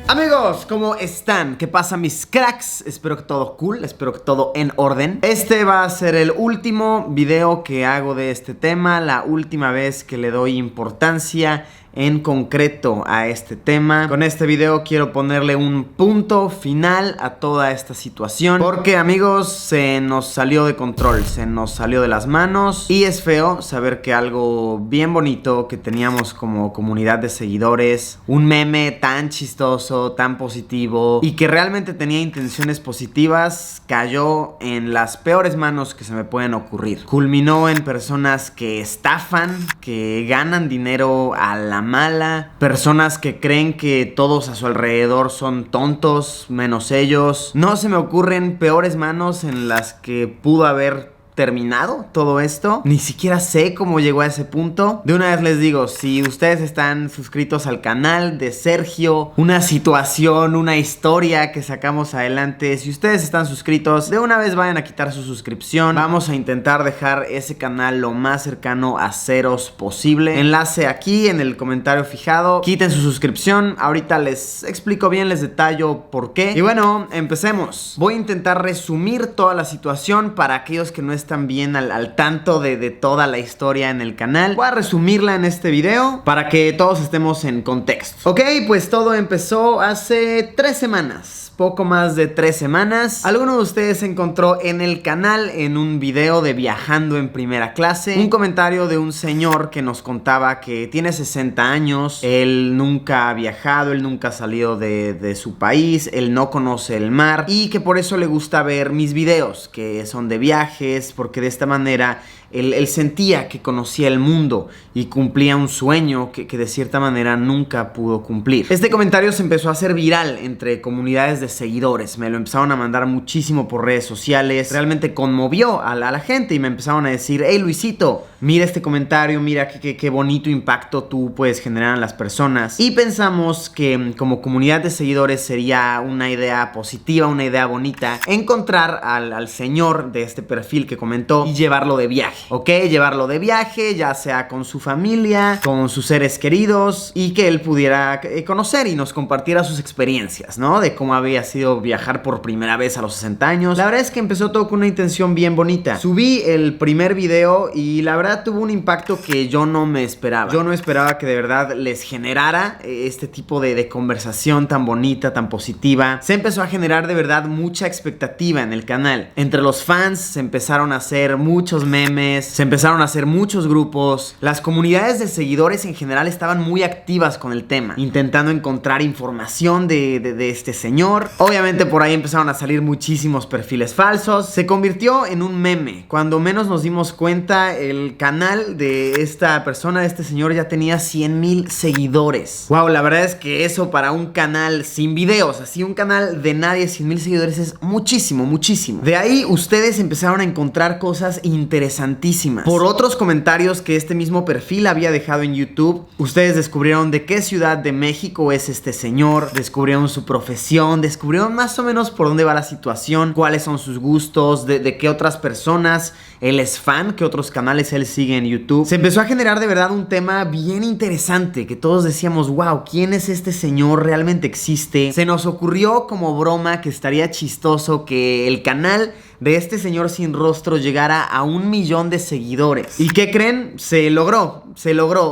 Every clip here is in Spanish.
Amigos, ¿cómo están? ¿Qué pasa, mis cracks? Espero que todo cool, espero que todo en orden. Este va a ser el último video que hago de este tema, la última vez que le doy importancia en concreto a este tema. Con este video quiero ponerle un punto final a toda esta situación, porque, amigos, se nos salió de control, se nos salió de las manos y es feo saber que algo bien bonito que teníamos como comunidad de seguidores, un meme tan chistoso, tan positivo y que realmente tenía intenciones positivas, cayó en las peores manos que se me pueden ocurrir. Culminó en personas que estafan, que ganan dinero a la mala, personas que creen que todos a su alrededor son tontos, menos ellos. No se me ocurren peores manos en las que pudo haber terminado todo esto. Ni siquiera sé cómo llegó a ese punto. De una vez les digo, si ustedes están suscritos al canal de Sergio, una situación, una historia que sacamos adelante, si ustedes están suscritos, de una vez vayan a quitar su suscripción. Vamos a intentar dejar ese canal lo más cercano a ceros posible. Enlace aquí en el comentario fijado. Quiten su suscripción. Ahorita les explico bien, les detallo por qué. Y bueno, empecemos. Voy a intentar resumir toda la situación para aquellos que no están bien al tanto de toda la historia en el canal. Voy a resumirla en este video para que todos estemos en contexto. Ok, pues todo empezó hace 3 semanas. Poco más de 3 semanas. Alguno de ustedes encontró en el canal, en un video de Viajando en Primera Clase, un comentario de un señor que nos contaba que tiene 60 años, él nunca ha viajado, él nunca ha salido de su país, él no conoce el mar y que por eso le gusta ver mis videos, que son de viajes, porque de esta manera él sentía que conocía el mundo y cumplía un sueño que de cierta manera nunca pudo cumplir. Este comentario se empezó a hacer viral entre comunidades de seguidores. Me lo empezaron a mandar muchísimo por redes sociales. Realmente conmovió a la gente y me empezaron a decir: hey Luisito, mira este comentario, mira qué bonito impacto tú puedes generar en las personas. Y pensamos que como comunidad de seguidores sería una idea positiva, una idea bonita, encontrar al señor de este perfil que comentó y llevarlo de viaje. ¿Ok? Llevarlo de viaje, ya sea con su familia, con sus seres queridos, y que él pudiera conocer y nos compartiera sus experiencias, ¿no? De cómo había sido viajar por primera vez a los 60 años. La verdad es que empezó todo con una intención bien bonita. Subí el primer video y la verdad tuvo un impacto que yo no me esperaba. Yo no esperaba que de verdad les generara este tipo de conversación tan bonita, tan positiva. Se empezó a generar de verdad mucha expectativa en el canal. Entre los fans se empezaron a hacer muchos memes, se empezaron a hacer muchos grupos. Las comunidades de seguidores en general estaban muy activas con el tema, intentando encontrar información de este señor. Obviamente por ahí empezaron a salir muchísimos perfiles falsos. Se convirtió en un meme. Cuando menos nos dimos cuenta, el canal de esta persona, de este señor, ya tenía 100,000 seguidores. Wow, la verdad es que eso para un canal sin videos, así un canal de nadie, 100,000 seguidores, es muchísimo, muchísimo. De ahí ustedes empezaron a encontrar cosas interesantísimas. Por otros comentarios que este mismo perfil había dejado en YouTube, ustedes descubrieron de qué ciudad de México es este señor, descubrieron su profesión, descubrieron más o menos por dónde va la situación, cuáles son sus gustos, de qué otras personas él es fan, qué otros canales él sigue en YouTube. Se empezó a generar de verdad un tema bien interesante, que todos decíamos: wow, ¿quién es este señor? ¿Realmente existe? Se nos ocurrió como broma que estaría chistoso que el canal de este señor sin rostro llegara a 1 millón de seguidores. ¿Y qué creen? Se logró.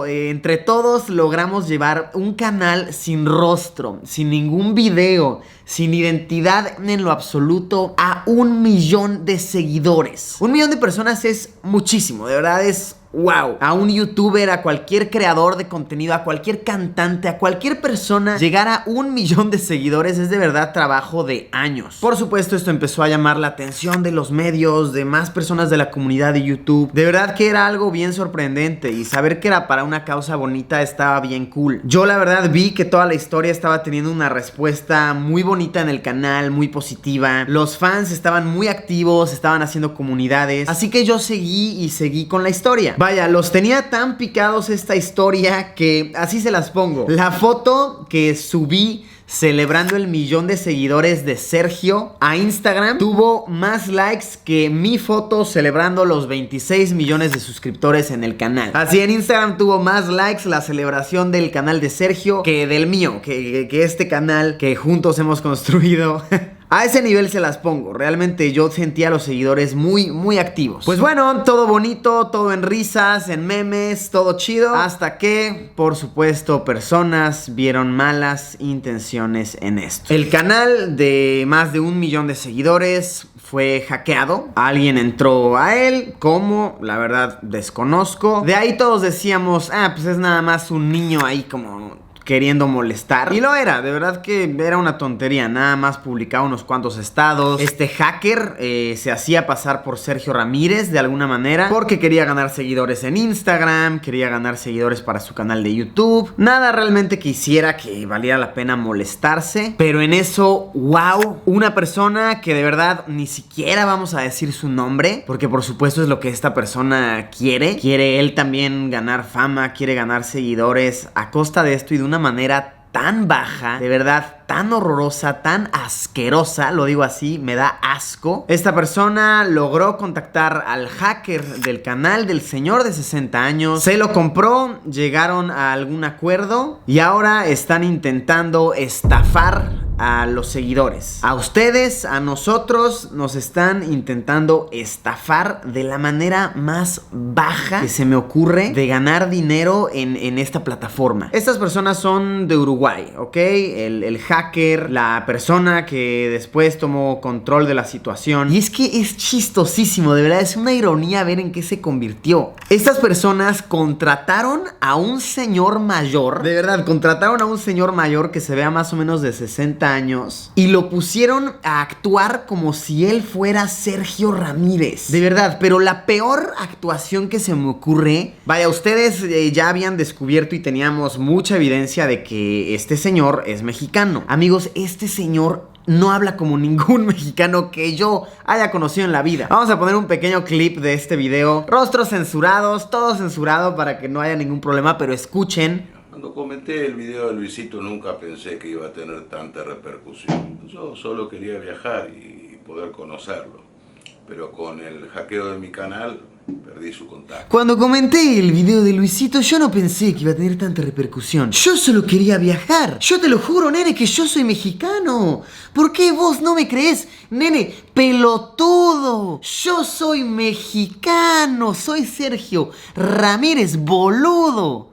Entre todos logramos llevar un canal sin rostro, sin ningún video, sin identidad en lo absoluto, a 1 millón de seguidores. 1 millón de personas es muchísimo, de verdad es wow. A un youtuber, a cualquier creador de contenido, a cualquier cantante, a cualquier persona, llegar a 1 millón de seguidores es de verdad trabajo de años. Por supuesto, esto empezó a llamar la atención de los medios, de más personas de la comunidad de YouTube. De verdad que era algo bien sorprendente, y saber que era para una causa bonita estaba bien cool. Yo la verdad vi que toda la historia estaba teniendo una respuesta muy bonita en el canal, muy positiva. Los fans estaban muy activos, estaban haciendo comunidades, así que yo seguí con la historia. Vaya, los tenía tan picados esta historia que así se las pongo. La foto que subí celebrando el 1,000,000 de seguidores de Sergio. A Instagram tuvo más likes que mi foto celebrando los 26 millones de suscriptores en el canal. Así, en Instagram tuvo más likes la celebración del canal de Sergio que del mío, que este canal que juntos hemos construido. A ese nivel se las pongo. Realmente yo sentía a los seguidores muy activos. Pues bueno, todo bonito, todo en risas, en memes, todo chido. Hasta que, por supuesto, personas vieron malas intenciones en esto. El canal de más de 1,000,000 de seguidores fue hackeado. Alguien entró a él. ¿Cómo? La verdad, desconozco. De ahí todos decíamos, pues es nada más un niño ahí como queriendo molestar. Y lo era, de verdad que era una tontería. Nada más publicaba unos cuantos estados. Este hacker se hacía pasar por Sergio Ramírez de alguna manera, porque quería ganar seguidores en Instagram, quería ganar seguidores para su canal de YouTube. Nada realmente que hiciera que valiera la pena molestarse. Pero en eso, wow, una persona que de verdad ni siquiera vamos a decir su nombre, porque por supuesto es lo que esta persona quiere. Quiere él también ganar fama, quiere ganar seguidores a costa de esto y de una manera tan baja, de verdad tan horrorosa, tan asquerosa, lo digo así, me da asco. Esta persona logró contactar al hacker del canal del señor de 60 años, se lo compró, llegaron a algún acuerdo y ahora están intentando estafar a los seguidores. A ustedes, a nosotros, nos están intentando estafar de la manera más baja que se me ocurre de ganar dinero en esta plataforma. Estas personas son de Uruguay, ¿ok? El hacker, la persona que después tomó control de la situación. Y es que es chistosísimo, de verdad, es una ironía ver en qué se convirtió. Estas personas contrataron a un señor mayor, de verdad, contrataron a un señor mayor que se vea más o menos de 60 años y lo pusieron a actuar como si él fuera Sergio Ramírez. De verdad, pero la peor actuación que se me ocurre, vaya, ustedes ya habían descubierto y teníamos mucha evidencia de que este señor es mexicano. Amigos, este señor no habla como ningún mexicano que yo haya conocido en la vida. Vamos a poner un pequeño clip de este video. Rostros censurados, todo censurado para que no haya ningún problema, pero escuchen. Cuando comenté el video de Luisito nunca pensé que iba a tener tanta repercusión. Yo solo quería viajar y poder conocerlo. Pero con el hackeo de mi canal perdí su contacto. Cuando comenté el video de Luisito yo no pensé que iba a tener tanta repercusión. Yo solo quería viajar. Yo te lo juro, nene, que yo soy mexicano. ¿Por qué vos no me creés? Nene, pelotudo. Yo soy mexicano. Soy Sergio Ramírez, boludo.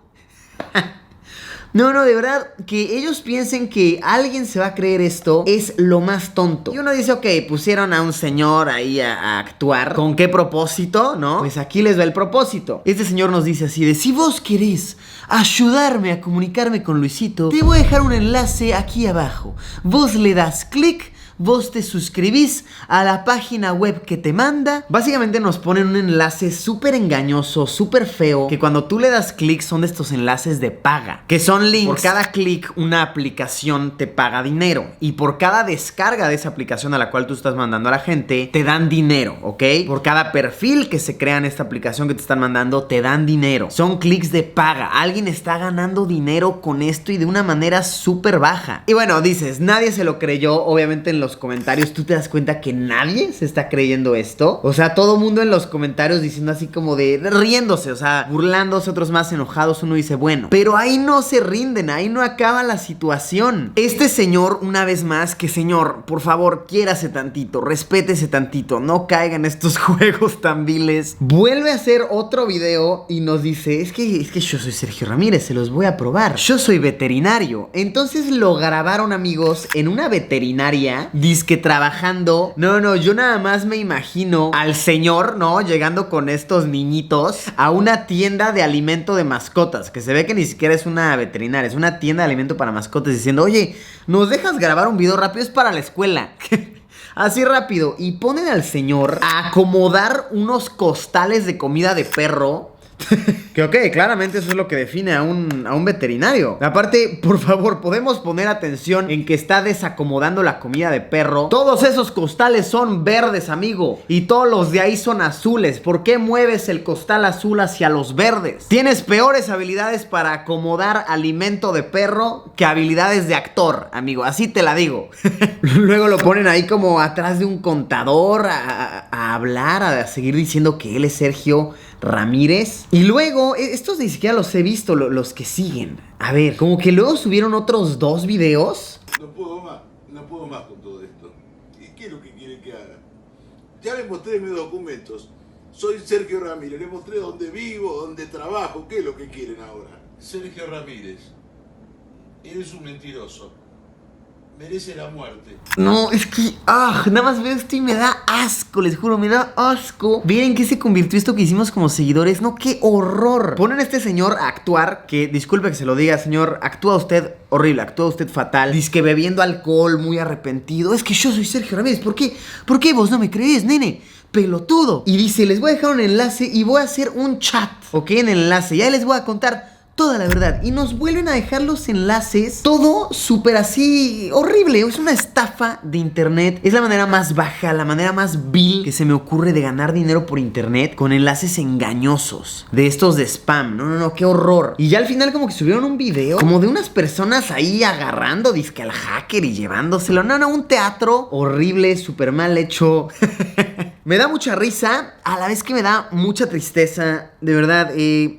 No, de verdad, que ellos piensen que alguien se va a creer esto es lo más tonto. Y uno dice, ok, pusieron a un señor ahí a actuar. ¿Con qué propósito, no? Pues aquí les va el propósito. Este señor nos dice así de, si vos querés ayudarme a comunicarme con Luisito, te voy a dejar un enlace aquí abajo. Vos le das clic, vos te suscribís a la página web que te manda. Básicamente nos ponen un enlace súper engañoso, súper feo, que cuando tú le das clic son de estos enlaces de paga, que son links. Por cada clic una aplicación te paga dinero y por cada descarga de esa aplicación a la cual tú estás mandando a la gente te dan dinero, ¿ok? Por cada perfil que se crea en esta aplicación que te están mandando te dan dinero. Son clics de paga. Alguien está ganando dinero con esto y de una manera súper baja. Y bueno, dices, nadie se lo creyó. Obviamente en los comentarios tú te das cuenta que nadie se está creyendo esto. O sea, todo mundo en los comentarios diciendo así como de riéndose, o sea, burlándose, otros más enojados. Uno dice, bueno, pero ahí no se rinden, ahí no acaba la situación. Este señor, una vez más, que señor, por favor, quiérase tantito, respétese tantito, no caiga en estos juegos tan viles. Vuelve a hacer otro video y nos dice, es que yo soy Sergio Ramírez, se los voy a probar. Yo soy veterinario. Entonces lo grabaron, amigos, en una veterinaria, dizque trabajando. No, yo nada más me imagino al señor, ¿no? Llegando con estos niñitos a una tienda de alimento de mascotas, que se ve que ni siquiera es una veterinaria, es una tienda de alimento para mascotas, diciendo, oye, ¿nos dejas grabar un video rápido? Es para la escuela. Así rápido. Y ponen al señor a acomodar unos costales de comida de perro. Que ok, claramente eso es lo que define a un veterinario. Aparte, por favor, podemos poner atención en que está desacomodando la comida de perro. Todos esos costales son verdes, amigo, y todos los de ahí son azules. ¿Por qué mueves el costal azul hacia los verdes? Tienes peores habilidades para acomodar alimento de perro que habilidades de actor, amigo, así te la digo. Luego lo ponen ahí como atrás de un contador a hablar, a seguir diciendo que él es Sergio Ramírez. Y luego, estos ni siquiera los he visto, los que siguen. A ver, como que luego subieron otros 2 videos. No puedo más con todo esto. ¿Y qué es lo que quieren que haga? Ya les mostré mis documentos. Soy Sergio Ramírez, les mostré dónde vivo, dónde trabajo. ¿Qué es lo que quieren ahora? Sergio Ramírez, eres un mentiroso. Merece la muerte. No, es que, nada más veo esto y me da asco, les juro, me da asco. Miren que se convirtió esto que hicimos como seguidores, no, qué horror. Ponen a este señor a actuar, que disculpe que se lo diga, señor, actúa usted horrible, actúa usted fatal. Dice que bebiendo alcohol, muy arrepentido. Es que yo soy Sergio Ramírez, ¿por qué? ¿Por qué vos no me crees, nene? Pelotudo. Y dice, les voy a dejar un enlace y voy a hacer un chat, ¿ok? En el enlace, ya les voy a contar toda la verdad. Y nos vuelven a dejar los enlaces. Todo súper así horrible. Es una estafa de internet. Es la manera más baja, la manera más vil que se me ocurre de ganar dinero por internet, con enlaces engañosos, de estos de spam. No, qué horror. Y ya al final como que subieron un video como de unas personas ahí agarrando disque al hacker y llevándoselo. No, un teatro horrible, súper mal hecho. Me da mucha risa, a la vez que me da mucha tristeza, de verdad.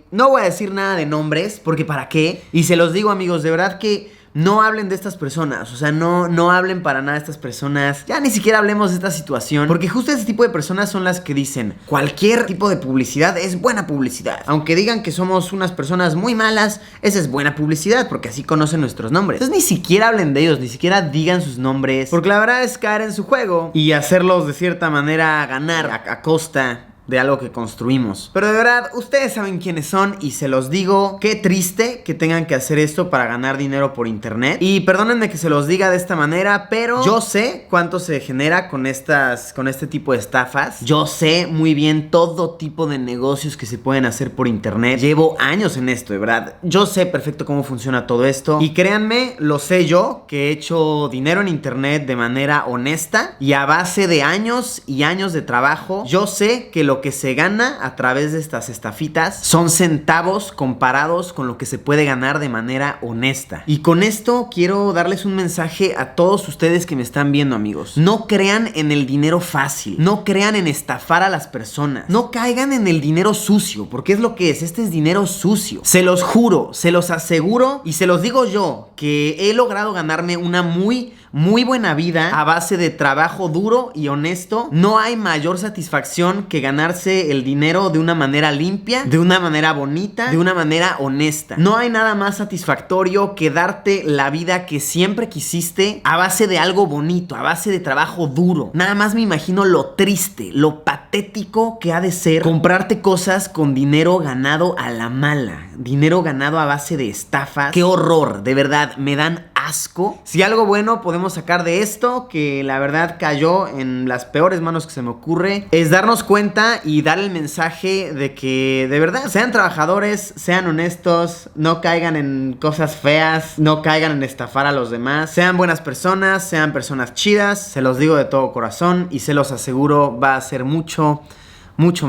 No voy a decir nada de nombres, porque ¿para qué? Y se los digo, amigos, de verdad que no hablen de estas personas. O sea, no hablen para nada de estas personas. Ya ni siquiera hablemos de esta situación, porque justo ese tipo de personas son las que dicen cualquier tipo de publicidad es buena publicidad. Aunque digan que somos unas personas muy malas, esa es buena publicidad, porque así conocen nuestros nombres. Entonces ni siquiera hablen de ellos, ni siquiera digan sus nombres, porque la verdad es caer en su juego y hacerlos de cierta manera ganar a costa de algo que construimos. Pero de verdad, ustedes saben quiénes son y se los digo. Qué triste que tengan que hacer esto para ganar dinero por internet. Y perdónenme que se los diga de esta manera, pero yo sé cuánto se genera con este tipo de estafas. Yo sé muy bien todo tipo de negocios que se pueden hacer por internet. Llevo años en esto, de verdad. Yo sé perfecto cómo funciona todo esto. Y créanme, lo sé yo, que he hecho dinero en internet de manera honesta y a base de años y años de trabajo. Yo sé que lo que se gana a través de estas estafitas son centavos comparados con lo que se puede ganar de manera honesta. Y con esto quiero darles un mensaje a todos ustedes que me están viendo, amigos. No crean en el dinero fácil. No crean en estafar a las personas. No caigan en el dinero sucio, porque es lo que es. Este es dinero sucio. Se los juro, se los aseguro y se los digo yo, que he logrado ganarme una muy buena vida a base de trabajo duro y honesto. No hay mayor satisfacción que ganarse el dinero de una manera limpia, de una manera bonita, de una manera honesta. No hay nada más satisfactorio que darte la vida que siempre quisiste a base de algo bonito, a base de trabajo duro. Nada más me imagino lo triste, lo patético que ha de ser comprarte cosas con dinero ganado a la mala, dinero ganado a base de estafas. Qué horror, de verdad, me dan asco. Si algo bueno podemos sacar de esto, que la verdad cayó en las peores manos que se me ocurre, es darnos cuenta y dar el mensaje de que de verdad sean trabajadores, sean honestos, no caigan en cosas feas, no caigan en estafar a los demás, sean buenas personas, sean personas chidas. Se los digo de todo corazón y se los aseguro, va a ser mucho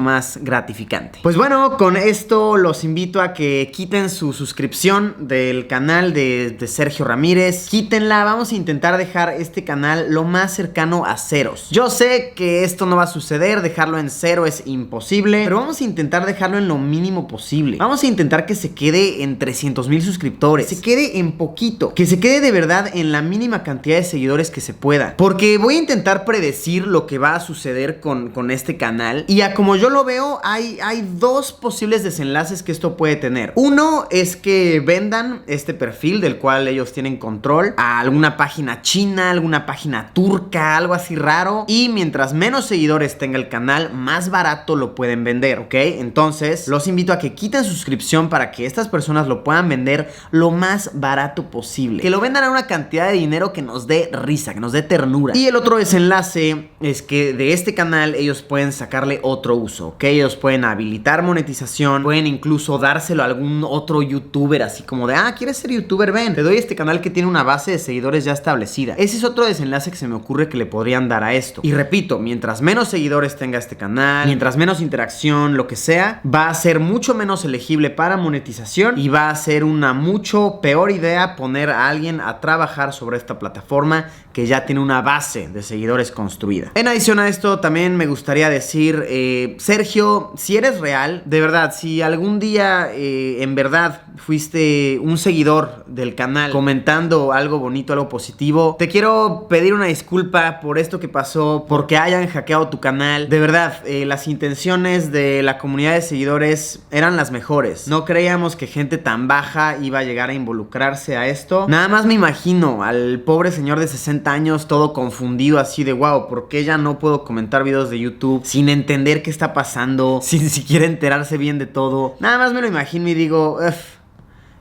más gratificante. Pues bueno, con esto los invito a que quiten su suscripción del canal de Sergio Ramírez. Quítenla, vamos a intentar dejar este canal lo más cercano a ceros. Yo sé que esto no va a suceder, dejarlo en cero es imposible, pero vamos a intentar dejarlo en lo mínimo posible. Vamos a intentar que se quede en 300,000 suscriptores, se quede en poquito, que se quede de verdad en la mínima cantidad de seguidores que se pueda, porque voy a intentar predecir lo que va a suceder con este canal. Y como yo lo veo, hay 2 posibles desenlaces que esto puede tener. Uno es que vendan este perfil del cual ellos tienen control a alguna página china, alguna página turca, algo así raro, y mientras menos seguidores tenga el canal, más barato lo pueden vender, ¿ok? Entonces los invito a que quiten suscripción para que estas personas lo puedan vender lo más barato posible, que lo vendan a una cantidad de dinero que nos dé risa, que nos dé ternura. Y el otro desenlace es que de este canal ellos pueden sacarle otro otro uso, ¿ok? Ellos pueden habilitar monetización, pueden incluso dárselo a algún otro youtuber, así como de, ¿quieres ser youtuber? Ven, te doy este canal que tiene una base de seguidores ya establecida. Ese es otro desenlace que se me ocurre que le podrían dar a esto. Y repito, mientras menos seguidores tenga este canal, mientras menos interacción, lo que sea, va a ser mucho menos elegible para monetización y va a ser una mucho peor idea poner a alguien a trabajar sobre esta plataforma que ya tiene una base de seguidores construida. En adición a esto, también me gustaría decir, Sergio, si eres real, de verdad, si algún día en verdad fuiste un seguidor del canal comentando algo bonito, algo positivo, te quiero pedir una disculpa por esto que pasó, porque hayan hackeado tu canal. De verdad, las intenciones de la comunidad de seguidores eran las mejores. No creíamos que gente tan baja iba a llegar a involucrarse a esto. Nada más me imagino al pobre señor de 60 años todo confundido, así de wow, ¿por qué ya no puedo comentar videos de YouTube sin entender qué está pasando, sin siquiera enterarse bien de todo? Nada más me lo imagino y digo,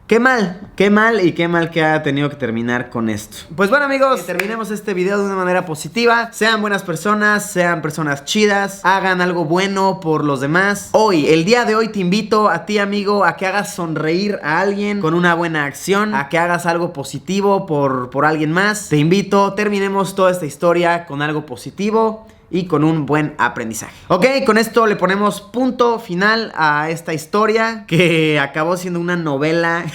qué mal y qué mal que ha tenido que terminar con esto. Pues bueno, amigos, terminemos este video de una manera positiva. Sean buenas personas, sean personas chidas, hagan algo bueno por los demás. Hoy, el día de hoy, te invito a ti, amigo, a que hagas sonreír a alguien con una buena acción, a que hagas algo positivo por alguien más. Te invito, terminemos toda esta historia con algo positivo y con un buen aprendizaje. Ok, con esto le ponemos punto final a esta historia que acabó siendo una novela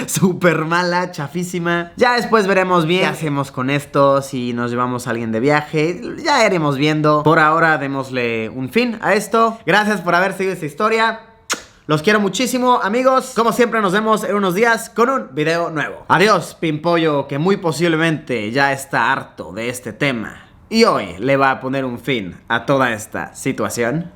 súper mala, chafísima. Ya después veremos bien qué hacemos con esto, si nos llevamos a alguien de viaje, ya iremos viendo. Por ahora démosle un fin a esto. Gracias por haber seguido esta historia. Los quiero muchísimo, amigos. Como siempre, nos vemos en unos días con un video nuevo. Adiós, Pimpollo, que muy posiblemente ya está harto de este tema y hoy le va a poner un fin a toda esta situación.